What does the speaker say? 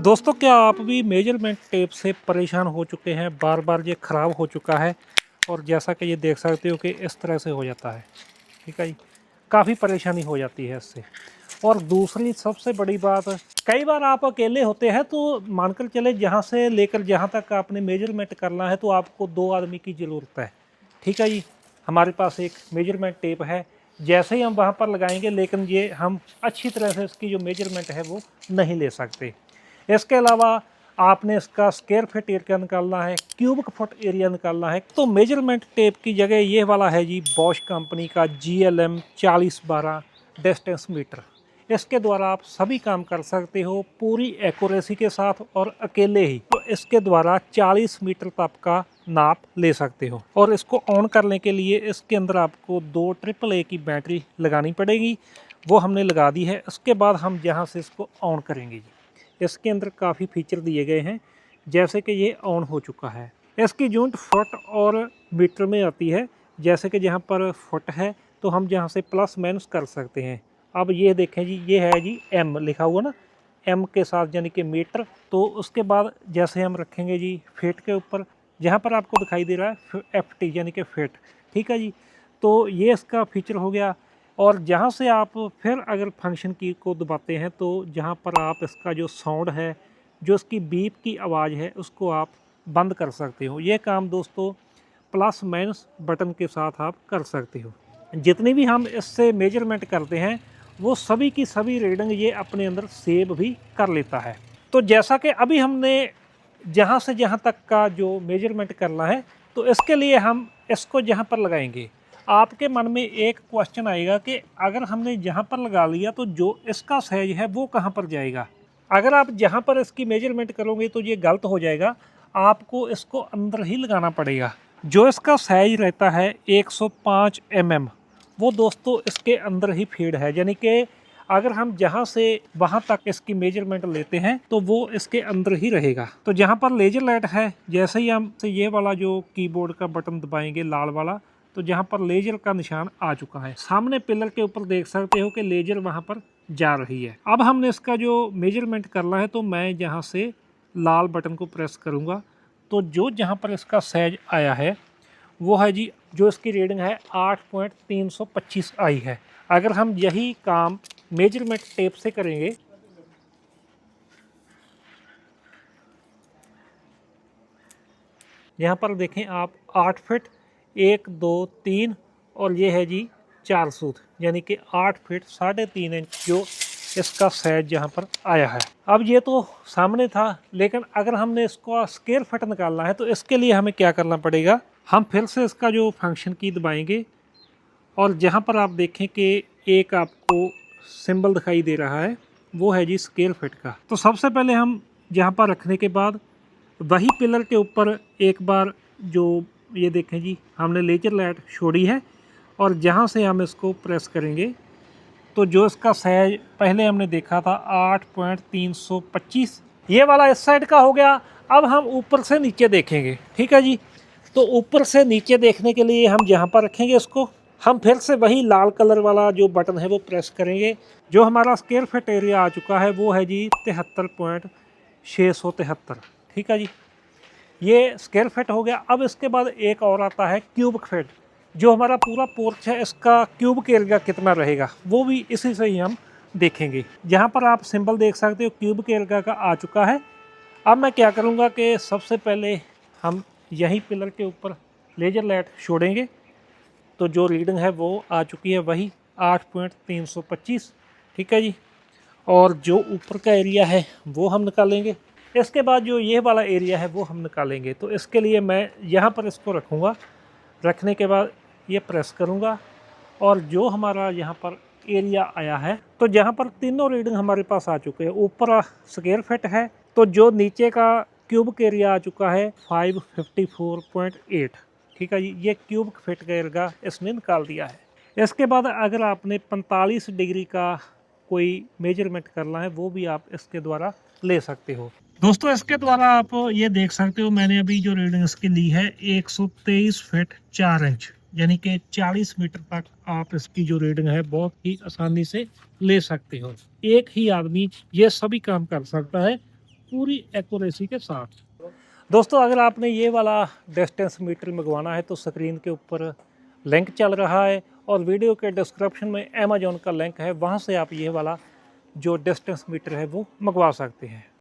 दोस्तों, क्या आप भी मेजरमेंट टेप से परेशान हो चुके हैं? बार बार ये ख़राब हो चुका है और जैसा कि ये देख सकते हो कि इस तरह से हो जाता है। ठीक है जी, काफ़ी परेशानी हो जाती है इससे। और दूसरी सबसे बड़ी बात, कई बार आप अकेले होते हैं तो मानकर चले जहाँ से लेकर जहाँ तक आपने मेजरमेंट करना है तो आपको 2 आदमी की ज़रूरत है। ठीक है जी, हमारे पास एक मेजरमेंट टेप है, जैसे ही हम वहाँ पर लगाएंगे लेकिन ये हम अच्छी तरह से इसकी जो मेजरमेंट है वो नहीं ले सकते। इसके अलावा आपने इसका स्क्वायर फीट एरिया निकालना है, क्यूबिक फुट एरिया निकालना है, तो मेजरमेंट टेप की जगह ये वाला है जी बॉश कंपनी का GLM 4012 डिस्टेंस मीटर। इसके द्वारा आप सभी काम कर सकते हो पूरी एक्यूरेसी के साथ और अकेले ही। तो इसके द्वारा 40 मीटर तक का नाप ले सकते हो। और इसको ऑन करने के लिए इसके अंदर आपको 2 AAA की बैटरी लगानी पड़ेगी, वो हमने लगा दी है। इसके बाद हम जहाँ से इसको ऑन करेंगे जी, इसके अंदर काफ़ी फीचर दिए गए हैं, जैसे कि ये ऑन हो चुका है। इसकी यूनिट फुट और मीटर में आती है, जैसे कि जहाँ पर फुट है तो हम जहाँ से प्लस माइनस कर सकते हैं। अब ये देखें जी, ये है जी M लिखा हुआ ना, M के साथ यानी कि मीटर। तो उसके बाद जैसे हम रखेंगे जी फीट के ऊपर, जहाँ पर आपको दिखाई दे रहा है FT यानी कि फीट। ठीक है जी, तो ये इसका फीचर हो गया। और जहाँ से आप फिर अगर फंक्शन की को दबाते हैं तो जहाँ पर आप इसका जो साउंड है, जो इसकी बीप की आवाज़ है, उसको आप बंद कर सकते हो। ये काम दोस्तों प्लस माइनस बटन के साथ आप कर सकते हो। जितनी भी हम इससे मेजरमेंट करते हैं वो सभी की सभी रीडिंग ये अपने अंदर सेव भी कर लेता है। तो जैसा कि अभी हमने जहाँ से जहाँ तक का जो मेजरमेंट करना है, तो इसके लिए हम इसको जहाँ पर लगाएंगे, आपके मन में एक क्वेश्चन आएगा कि अगर हमने जहाँ पर लगा लिया तो जो इसका साइज है वो कहाँ पर जाएगा। अगर आप जहाँ पर इसकी मेजरमेंट करोगे तो ये गलत हो जाएगा, आपको इसको अंदर ही लगाना पड़ेगा। जो इसका साइज रहता है 105 mm, वो दोस्तों इसके अंदर ही फीड है, यानी कि अगर हम जहाँ से वहाँ तक इसकी मेजरमेंट लेते हैं तो वो इसके अंदर ही रहेगा। तो जहाँ पर लेजर लाइट है, जैसे ही हम ये वाला जो कीबोर्ड का बटन दबाएंगे लाल वाला, तो जहाँ पर लेजर का निशान आ चुका है, सामने पिलर के ऊपर देख सकते हो कि लेजर वहाँ पर जा रही है। अब हमने इसका जो मेजरमेंट करना है, तो मैं जहाँ से लाल बटन को प्रेस करूँगा तो जो जहाँ पर इसका साइज आया है वो है जी, जो इसकी रीडिंग है 8.325 आई है। अगर हम यही काम मेजरमेंट टेप से करेंगे, यहाँ पर देखें आप 8 फीट 1 2 3 और ये है जी 4 सूत, यानी कि 8 फीट 3.5 इंच जो इसका साइज यहाँ पर आया है। अब ये तो सामने था, लेकिन अगर हमने इसको स्क्वायर फीट निकालना है तो इसके लिए हमें क्या करना पड़ेगा, हम फिर से इसका जो फंक्शन की दबाएंगे और जहाँ पर आप देखें कि एक आपको सिंबल दिखाई दे रहा है, वो है जी स्क्वायर फीट का। तो सबसे पहले हम जहाँ पर रखने के बाद वही पिलर के ऊपर एक बार जो ये देखें जी, हमने लेजर लाइट छोड़ी है और जहाँ से हम इसको प्रेस करेंगे तो जो इसका साइज पहले हमने देखा था 8.325, ये वाला इस साइड का हो गया। अब हम ऊपर से नीचे देखेंगे। ठीक है जी, तो ऊपर से नीचे देखने के लिए हम जहाँ पर रखेंगे इसको, हम फिर से वही लाल कलर वाला जो बटन है वो प्रेस करेंगे। जो हमारा स्क्वायर फीट एरिया आ चुका है वो है जी 73.673। ठीक है जी, ये स्क्वायर फीट हो गया। अब इसके बाद एक और आता है क्यूबिक फीट। जो हमारा पूरा पोर्च है इसका क्यूबिक एरिया कितना रहेगा वो भी इसी से ही हम देखेंगे। जहाँ पर आप सिंबल देख सकते हो क्यूबिक एरिया का आ चुका है। अब मैं क्या करूँगा कि सबसे पहले हम यही पिलर के ऊपर लेजर लाइट छोड़ेंगे, तो जो रीडिंग है वो आ चुकी है वही 8.325। ठीक है जी, और जो ऊपर का एरिया है वो हम निकालेंगे। इसके बाद जो ये वाला एरिया है वो हम निकालेंगे। तो इसके लिए मैं यहाँ पर इसको रखूँगा, रखने के बाद ये प्रेस करूँगा और जो हमारा यहाँ पर एरिया आया है, तो जहाँ पर तीनों रीडिंग हमारे पास आ चुके हैं, ऊपर स्क्वायर फीट है, तो जो नीचे का क्यूबिक एरिया आ चुका है 554.8। ठीक है जी, ये क्यूबिक फीट का एरिया इसने निकाल दिया है। इसके बाद अगर आपने 45 डिग्री का कोई मेजरमेंट करना है वो भी आप इसके द्वारा ले सकते हो। दोस्तों, इसके द्वारा आप ये देख सकते हो, मैंने अभी जो रीडिंग इसकी ली है 123 फीट 4 इंच, यानी कि 40 मीटर तक आप इसकी जो रीडिंग है बहुत ही आसानी से ले सकते हो। एक ही आदमी ये सभी काम कर सकता है, पूरी एक्यूरेसी के साथ। दोस्तों अगर आपने ये वाला डिस्टेंस मीटर मंगवाना है तो स्क्रीन के ऊपर लिंक चल रहा है और वीडियो के डिस्क्रिप्शन में अमेज़ॉन का लिंक है, वहाँ से आप ये वाला जो डिस्टेंस मीटर है वो मंगवा सकते हैं।